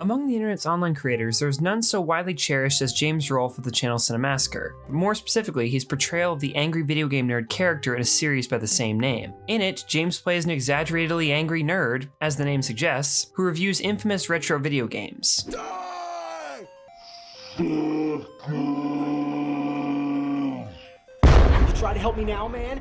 Among the internet's online creators, there's none so widely cherished as James' role for the channel Cinemassacre, but more specifically, his portrayal of the angry video game nerd character in a series by the same name. In it, James plays an exaggeratedly angry nerd, as the name suggests, who reviews infamous retro video games. You try to help me now, man?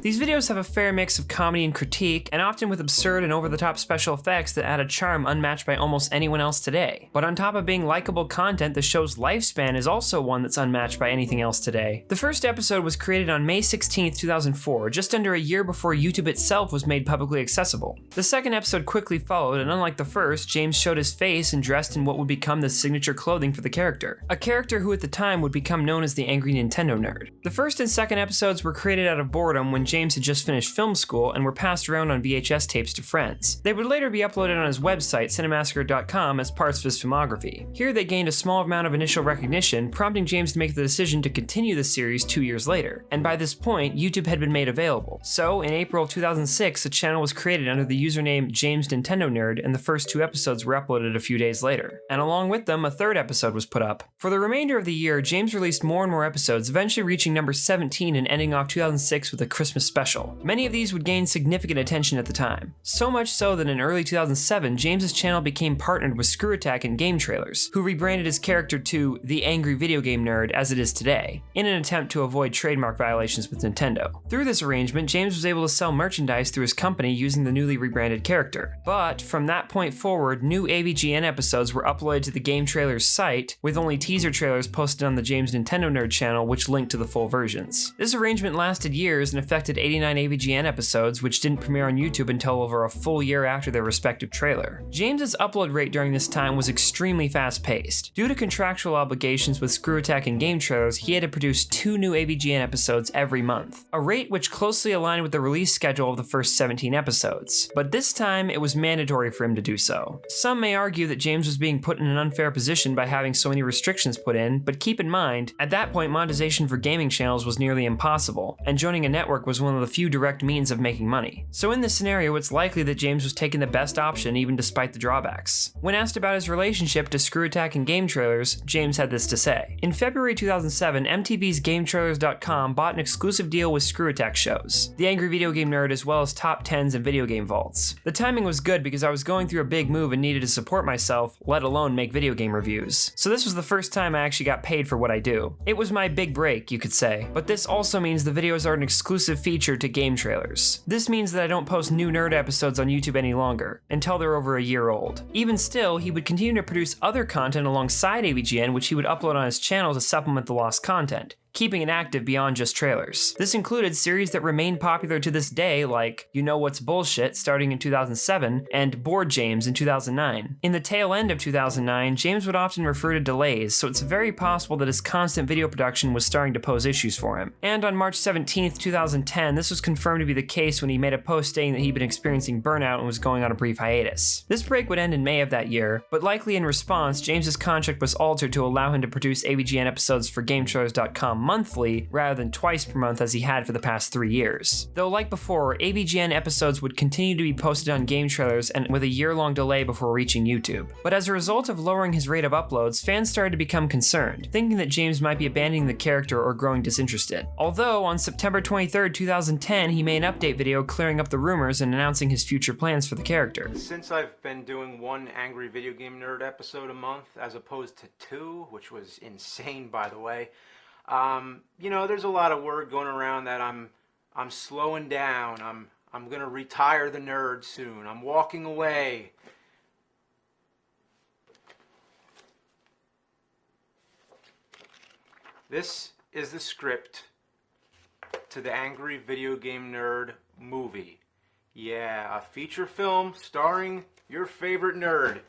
These videos have a fair mix of comedy and critique, and often with absurd and over-the-top special effects that add a charm unmatched by almost anyone else today. But on top of being likable content, the show's lifespan is also one that's unmatched by anything else today. The first episode was created on May 16, 2004, just under a year before YouTube itself was made publicly accessible. The second episode quickly followed, and unlike the first, James showed his face and dressed in what would become the signature clothing for the character. A character who at the time would become known as the Angry Nintendo Nerd. The first and second episodes were created out of boredom when James had just finished film school and were passed around on VHS tapes to friends. They would later be uploaded on his website, Cinemassacre.com, as parts of his filmography. Here they gained a small amount of initial recognition, prompting James to make the decision to continue the series 2 years later. And by this point, YouTube had been made available. So, in April of 2006, a channel was created under the username James Nintendo Nerd, and the first 2 episodes were uploaded a few days later. And along with them, a third episode was put up. For the remainder of the year, James released more and more episodes, eventually reaching number 17 and ending off 2006 with a Christmas special. Many of these would gain significant attention at the time. So much so that in early 2007, James's channel became partnered with Screw Attack and Game Trailers, who rebranded his character to The Angry Video Game Nerd as it is today, in an attempt to avoid trademark violations with Nintendo. Through this arrangement, James was able to sell merchandise through his company using the newly rebranded character. But from that point forward, new AVGN episodes were uploaded to the Game Trailers site, with only teaser trailers posted on the James Nintendo Nerd channel, which linked to the full versions. This arrangement lasted years and affected 89 AVGN episodes, which didn't premiere on YouTube until over a full year after their respective trailer. James's upload rate during this time was extremely fast-paced. Due to contractual obligations with Screw Attack and Game Trailers, he had to produce 2 new AVGN episodes every month, a rate which closely aligned with the release schedule of the first 17 episodes. But this time, it was mandatory for him to do so. Some may argue that James was being put in an unfair position by having so many restrictions put in, but keep in mind, at that point monetization for gaming channels was nearly impossible, and joining a network was one of the few direct means of making money. So in this scenario, it's likely that James was taking the best option even despite the drawbacks. When asked about his relationship to Screw Attack and Game Trailers, James had this to say. In February 2007, MTV's GameTrailers.com bought an exclusive deal with Screw Attack shows, The Angry Video Game Nerd, as well as Top 10s and Video Game Vaults. The timing was good because I was going through a big move and needed to support myself, let alone make video game reviews. So this was the first time I actually got paid for what I do. It was my big break, you could say. But this also means the videos are an exclusive feature to Game Trailers. This means that I don't post new nerd episodes on YouTube any longer, until they're over a year old. Even still, he would continue to produce other content alongside AVGN, which he would upload on his channel to supplement the lost content, keeping it active beyond just trailers. This included series that remain popular to this day, like You Know What's Bullshit starting in 2007 and Board James in 2009. In the tail end of 2009, James would often refer to delays, so it's very possible that his constant video production was starting to pose issues for him. And on March 17, 2010, this was confirmed to be the case when he made a post stating that he'd been experiencing burnout and was going on a brief hiatus. This break would end in May of that year, but likely in response, James's contract was altered to allow him to produce AVGN episodes for GameTrailers.com monthly rather than twice per month as he had for the past 3 years. Though like before, AVGN episodes would continue to be posted on Game Trailers and with a year-long delay before reaching YouTube. But as a result of lowering his rate of uploads, fans started to become concerned, thinking that James might be abandoning the character or growing disinterested. Although on September 23, 2010, he made an update video clearing up the rumors and announcing his future plans for the character. Since I've been doing 1 Angry Video Game Nerd episode a month as opposed to 2, which was insane by the way, you know, there's a lot of word going around that I'm slowing down. I'm gonna retire the nerd soon. I'm walking away. This is the script to the Angry Video Game Nerd movie. Yeah, a feature film starring your favorite nerd.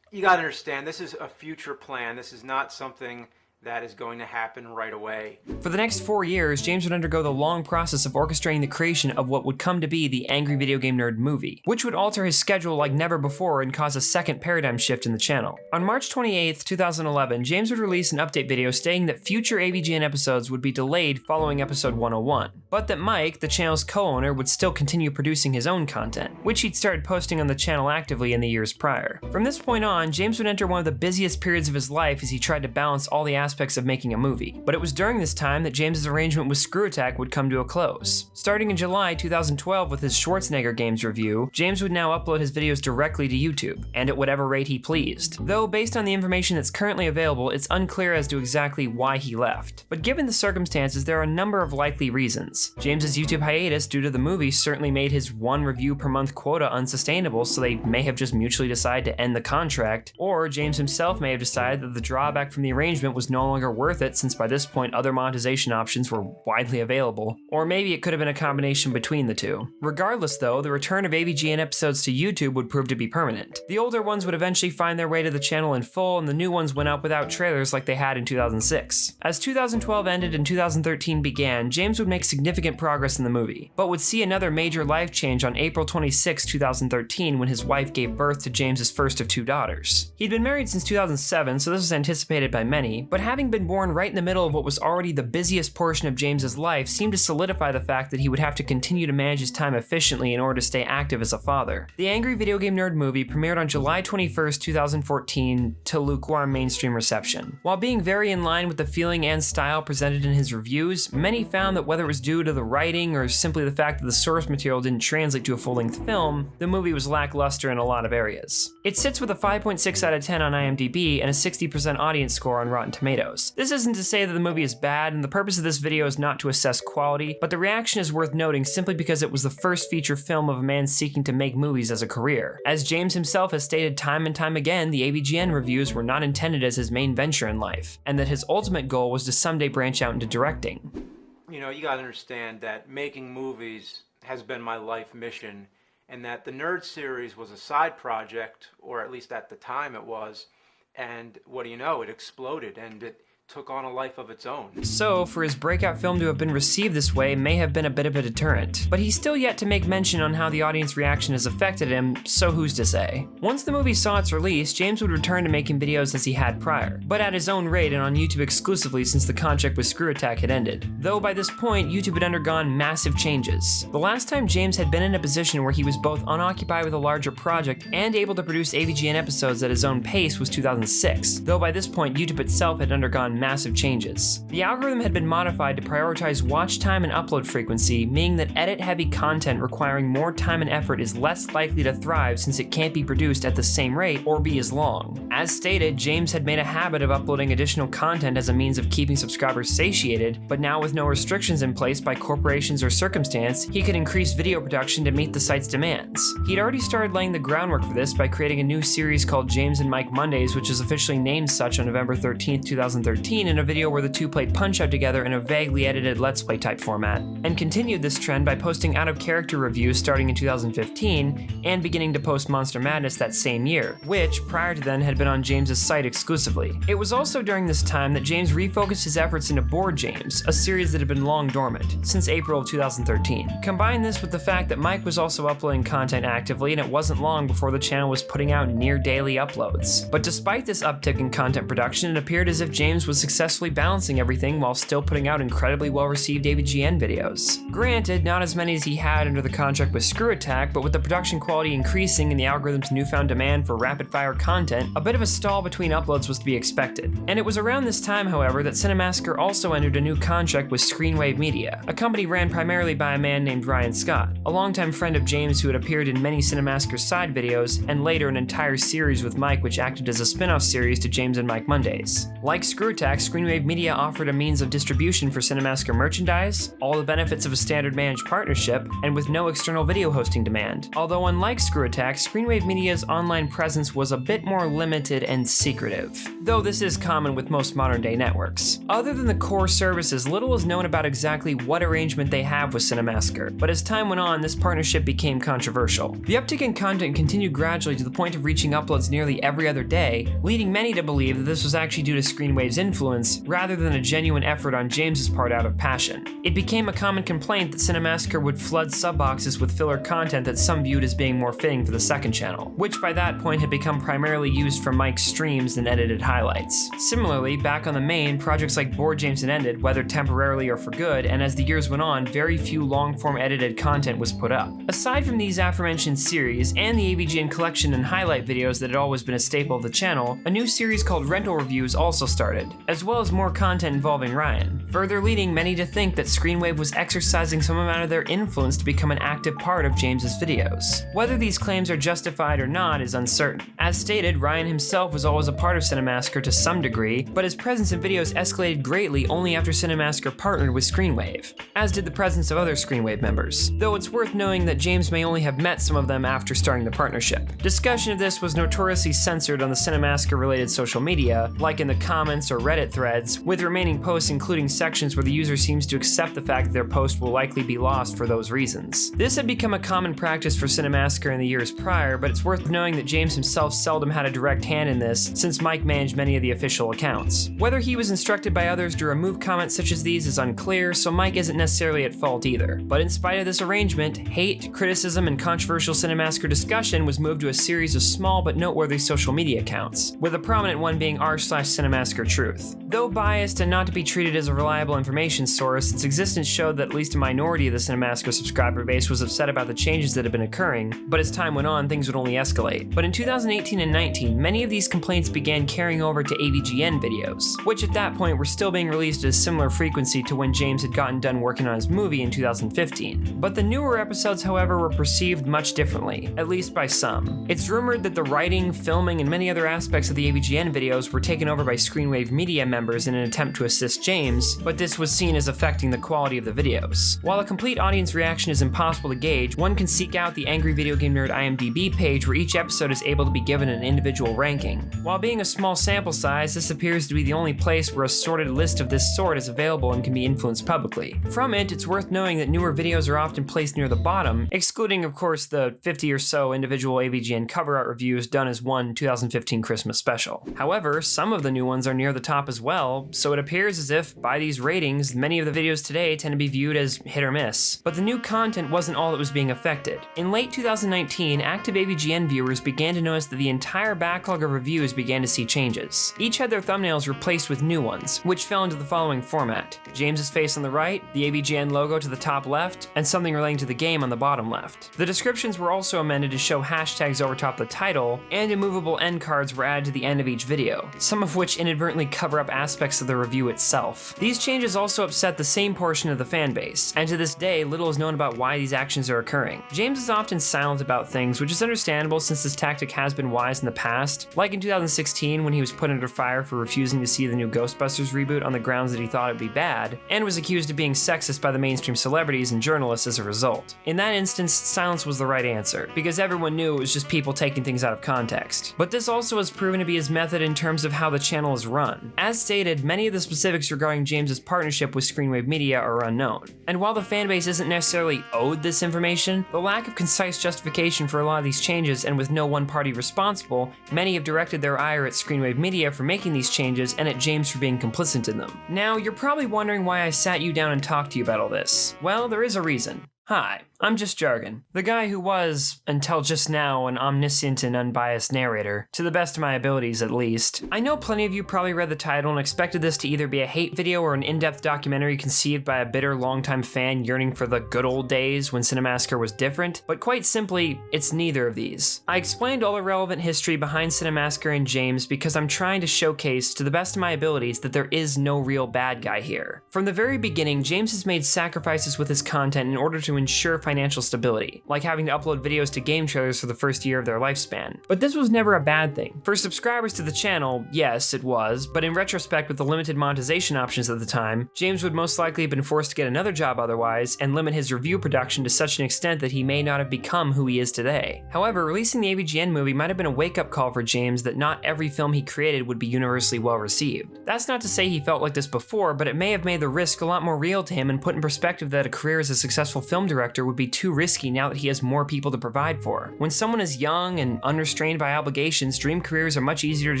You gotta understand, this is a future plan. This is not something that is going to happen right away. For the next 4 years, James would undergo the long process of orchestrating the creation of what would come to be the Angry Video Game Nerd movie, which would alter his schedule like never before and cause a second paradigm shift in the channel. On March 28th, 2011, James would release an update video stating that future AVGN episodes would be delayed following episode 101, but that Mike, the channel's co-owner, would still continue producing his own content, which he'd started posting on the channel actively in the years prior. From this point on, James would enter one of the busiest periods of his life as he tried to balance all the aspects of making a movie. But it was during this time that James's arrangement with Screw Attack would come to a close. Starting in July 2012 with his Schwarzenegger Games review, James would now upload his videos directly to YouTube, and at whatever rate he pleased. Though based on the information that's currently available, it's unclear as to exactly why he left. But given the circumstances, there are a number of likely reasons. James's YouTube hiatus due to the movie certainly made his one review per month quota unsustainable, so they may have just mutually decided to end the contract, or James himself may have decided that the drawback from the arrangement was no longer worth it since by this point other monetization options were widely available, or maybe it could have been a combination between the two. Regardless though, the return of AVGN episodes to YouTube would prove to be permanent. The older ones would eventually find their way to the channel in full, and the new ones went out without trailers like they had in 2006. As 2012 ended and 2013 began, James would make significant progress in the movie, but would see another major life change on April 26, 2013 when his wife gave birth to James's first of 2 daughters. He'd been married since 2007, so this was anticipated by many, but having been born right in the middle of what was already the busiest portion of James's life seemed to solidify the fact that he would have to continue to manage his time efficiently in order to stay active as a father. The Angry Video Game Nerd movie premiered on July 21st, 2014 to lukewarm mainstream reception. While being very in line with the feeling and style presented in his reviews, many found that whether it was due to the writing or simply the fact that the source material didn't translate to a full-length film, the movie was lackluster in a lot of areas. It sits with a 5.6 out of 10 on IMDb and a 60% audience score on Rotten Tomatoes. This isn't to say that the movie is bad, and the purpose of this video is not to assess quality, but the reaction is worth noting simply because it was the first feature film of a man seeking to make movies as a career. As James himself has stated time and time again, the AVGN reviews were not intended as his main venture in life, and that his ultimate goal was to someday branch out into directing. You know, you gotta understand that making movies has been my life mission, and that the Nerd series was a side project, or at least at the time it was, and what do you know, it exploded and it took on a life of its own. So, for his breakout film to have been received this way may have been a bit of a deterrent, but he's still yet to make mention on how the audience reaction has affected him, so who's to say? Once the movie saw its release, James would return to making videos as he had prior, but at his own rate and on YouTube exclusively since the contract with Screw Attack had ended. Though by this point, YouTube had undergone massive changes. The last time James had been in a position where he was both unoccupied with a larger project and able to produce AVGN episodes at his own pace was 2006, though by this point YouTube itself had undergone massive changes. The algorithm had been modified to prioritize watch time and upload frequency, meaning that edit-heavy content requiring more time and effort is less likely to thrive since it can't be produced at the same rate or be as long. As stated, James had made a habit of uploading additional content as a means of keeping subscribers satiated, but now with no restrictions in place by corporations or circumstance, he could increase video production to meet the site's demands. He'd already started laying the groundwork for this by creating a new series called James and Mike Mondays, which is officially named such on November 13th, 2013, in a video where the two played Punch-Out together in a vaguely edited Let's Play type format, and continued this trend by posting out-of-character reviews starting in 2015, and beginning to post Monster Madness that same year, which, prior to then, had been on James's site exclusively. It was also during this time that James refocused his efforts into Board James, a series that had been long dormant, since April of 2013. Combine this with the fact that Mike was also uploading content actively, and it wasn't long before the channel was putting out near-daily uploads. But despite this uptick in content production, it appeared as if James was successfully balancing everything while still putting out incredibly well-received AVGN videos. Granted, not as many as he had under the contract with Screw Attack, but with the production quality increasing and the algorithm's newfound demand for rapid-fire content, a bit of a stall between uploads was to be expected. And it was around this time, however, that Cinemassacre also entered a new contract with Screenwave Media, a company ran primarily by a man named Ryan Scott, a longtime friend of James who had appeared in many Cinemassacre side videos, and later an entire series with Mike which acted as a spin-off series to James and Mike Mondays. Like Screw Attack, Screenwave Media offered a means of distribution for Cinemassacre merchandise, all the benefits of a standard managed partnership, and with no external video hosting demand. Although unlike Screw Attack, Screenwave Media's online presence was a bit more limited and secretive, though this is common with most modern-day networks. Other than the core services, little is known about exactly what arrangement they have with Cinemassacre, but as time went on, this partnership became controversial. The uptick in content continued gradually to the point of reaching uploads nearly every other day, leading many to believe that this was actually due to Screenwave's influence rather than a genuine effort on James's part out of passion. It became a common complaint that Cinemassacre would flood sub-boxes with filler content that some viewed as being more fitting for the second channel, which by that point had become primarily used for Mike's streams and edited highlights. Similarly, back on the main, projects like Board James and Ended, whether temporarily or for good, and as the years went on, very few long-form edited content was put up. Aside from these aforementioned series, and the AVGN collection and highlight videos that had always been a staple of the channel, a new series called Rental Reviews also started, as well as more content involving Ryan, further leading many to think that Screenwave was exercising some amount of their influence to become an active part of James's videos. Whether these claims are justified or not is uncertain. As stated, Ryan himself was always a part of Cinemassacre to some degree, but his presence in videos escalated greatly only after Cinemassacre partnered with Screenwave, as did the presence of other Screenwave members, though it's worth knowing that James may only have met some of them after starting the partnership. Discussion of this was notoriously censored on the Cinemassacre-related social media, like in the comments or Reddit threads, with remaining posts including sections where the user seems to accept the fact that their post will likely be lost for those reasons. This had become a common practice for Cinemassacre in the years prior, but it's worth knowing that James himself seldom had a direct hand in this, since Mike managed many of the official accounts. Whether he was instructed by others to remove comments such as these is unclear, so Mike isn't necessarily at fault either. But in spite of this arrangement, hate, criticism, and controversial Cinemassacre discussion was moved to a series of small but noteworthy social media accounts, with a prominent one being r/CinemassacreTruth. Though biased and not to be treated as a reliable information source, its existence showed that at least a minority of the Cinemassacre subscriber base was upset about the changes that had been occurring, but as time went on, things would only escalate. But in 2018 and 19, many of these complaints began carrying over to AVGN videos, which at that point were still being released at a similar frequency to when James had gotten done working on his movie in 2015. But the newer episodes, however, were perceived much differently, at least by some. It's rumored that the writing, filming, and many other aspects of the AVGN videos were taken over by Screenwave Media members in an attempt to assist James, but this was seen as affecting the quality of the videos. While a complete audience reaction is impossible to gauge, one can seek out the Angry Video Game Nerd IMDb page where each episode is able to be given an individual ranking. While being a small sample size, this appears to be the only place where a sorted list of this sort is available and can be influenced publicly. From it, it's worth knowing that newer videos are often placed near the bottom, excluding of course the 50 or so individual AVGN cover art reviews done as one 2015 Christmas special. However, some of the new ones are near the top as well, so it appears as if, by these ratings, many of the videos today tend to be viewed as hit or miss. But the new content wasn't all that was being affected. In late 2019, active AVGN viewers began to notice that the entire backlog of reviews began to see changes. Each had their thumbnails replaced with new ones, which fell into the following format: James's face on the right, the AVGN logo to the top left, and something relating to the game on the bottom left. The descriptions were also amended to show hashtags over top the title, and immovable end cards were added to the end of each video, some of which inadvertently cover up aspects of the review itself. These changes also upset the same portion of the fanbase, and to this day, little is known about why these actions are occurring. James is often silent about things, which is understandable since this tactic has been wise in the past, like in 2016 when he was put under fire for refusing to see the new Ghostbusters reboot on the grounds that he thought it would be bad, and was accused of being sexist by the mainstream celebrities and journalists as a result. In that instance, silence was the right answer, because everyone knew it was just people taking things out of context. But this also has proven to be his method in terms of how the channel is run. As stated, many of the specifics regarding James's partnership with Screenwave Media are unknown. And while the fanbase isn't necessarily owed this information, the lack of concise justification for a lot of these changes, and with no one party responsible, many have directed their ire at Screenwave Media for making these changes and at James for being complicit in them. Now, you're probably wondering why I sat you down and talked to you about all this. Well, there is a reason. Hi, I'm just Jargon, the guy who was, until just now, an omniscient and unbiased narrator, to the best of my abilities at least. I know plenty of you probably read the title and expected this to either be a hate video or an in-depth documentary conceived by a bitter longtime fan yearning for the good old days when Cinemassacre was different, but quite simply, it's neither of these. I explained all the relevant history behind Cinemassacre and James because I'm trying to showcase, to the best of my abilities, that there is no real bad guy here. From the very beginning, James has made sacrifices with his content in order to ensure financial stability, like having to upload videos to game trailers for the first year of their lifespan. But this was never a bad thing. For subscribers to the channel, yes, it was, but in retrospect, with the limited monetization options at the time, James would most likely have been forced to get another job otherwise, and limit his review production to such an extent that he may not have become who he is today. However, releasing the AVGN movie might have been a wake-up call for James that not every film he created would be universally well received. That's not to say he felt like this before, but it may have made the risk a lot more real to him and put in perspective that a career as a successful filmmaker film director would be too risky now that he has more people to provide for. When someone is young and unrestrained by obligations, dream careers are much easier to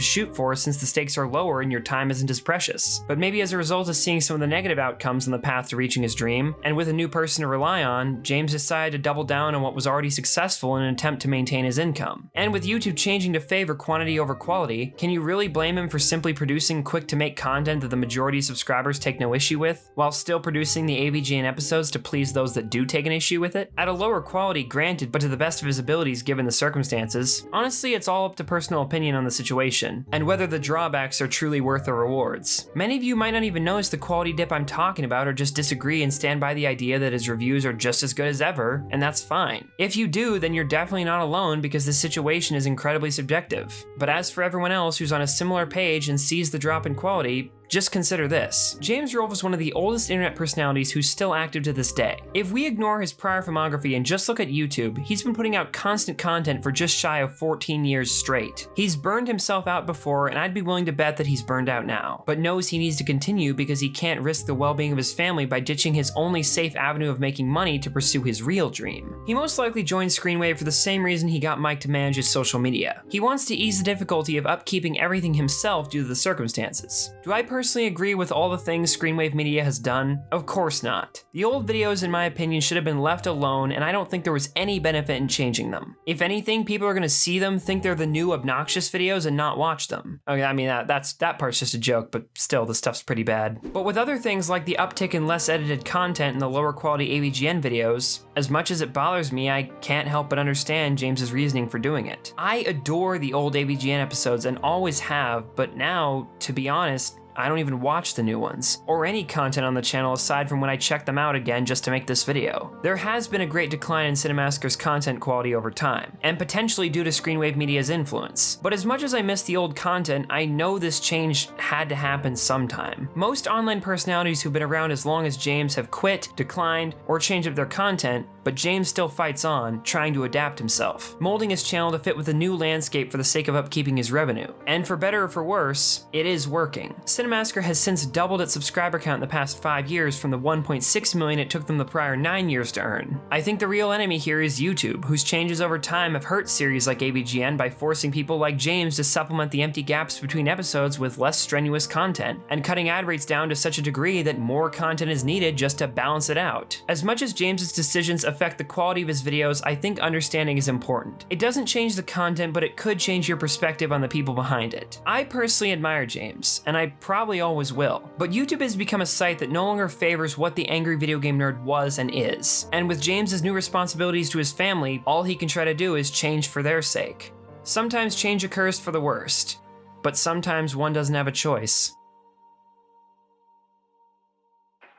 shoot for since the stakes are lower and your time isn't as precious. But maybe as a result of seeing some of the negative outcomes on the path to reaching his dream, and with a new person to rely on, James decided to double down on what was already successful in an attempt to maintain his income. And with YouTube changing to favor quantity over quality, can you really blame him for simply producing quick-to-make content that the majority of subscribers take no issue with, while still producing the AVGN episodes to please those that do take an issue with it? At a lower quality, granted, but to the best of his abilities given the circumstances. Honestly, it's all up to personal opinion on the situation, and whether the drawbacks are truly worth the rewards. Many of you might not even notice the quality dip I'm talking about or just disagree and stand by the idea that his reviews are just as good as ever, and that's fine. If you do, then you're definitely not alone because this situation is incredibly subjective. But as for everyone else who's on a similar page and sees the drop in quality, just consider this. James Rolfe is one of the oldest internet personalities who's still active to this day. If we ignore his prior filmography and just look at YouTube, he's been putting out constant content for just shy of 14 years straight. He's burned himself out before, and I'd be willing to bet that he's burned out now, but knows he needs to continue because he can't risk the well-being of his family by ditching his only safe avenue of making money to pursue his real dream. He most likely joined Screenwave for the same reason he got Mike to manage his social media. He wants to ease the difficulty of upkeeping everything himself due to the circumstances. Do I personally agree with all the things Screenwave Media has done? Of course not. The old videos, in my opinion, should have been left alone, and I don't think there was any benefit in changing them. If anything, people are gonna see them, think they're the new obnoxious videos, and not watch them. Okay, I mean, that part's just a joke, but still, the stuff's pretty bad. But with other things like the uptick in less edited content and the lower quality AVGN videos, as much as it bothers me, I can't help but understand James's reasoning for doing it. I adore the old AVGN episodes and always have, but now, to be honest, I don't even watch the new ones, or any content on the channel aside from when I check them out again just to make this video. There has been a great decline in Cinemassacre's content quality over time, and potentially due to Screenwave Media's influence. But as much as I miss the old content, I know this change had to happen sometime. Most online personalities who've been around as long as James have quit, declined, or changed up their content, but James still fights on, trying to adapt himself, molding his channel to fit with the new landscape for the sake of upkeeping his revenue. And for better or for worse, it is working. Cinemassacre has since doubled its subscriber count in the past 5 years from the 1.6 million it took them the prior 9 years to earn. I think the real enemy here is YouTube, whose changes over time have hurt series like AVGN by forcing people like James to supplement the empty gaps between episodes with less strenuous content, and cutting ad rates down to such a degree that more content is needed just to balance it out. As much as James's decisions affect the quality of his videos, I think understanding is important. It doesn't change the content, but it could change your perspective on the people behind it. I personally admire James, and I probably always will, but YouTube has become a site that no longer favors what the angry video game nerd was and is. And with James's new responsibilities to his family, all he can try to do is change for their sake. Sometimes change occurs for the worst, but sometimes one doesn't have a choice.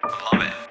Love it.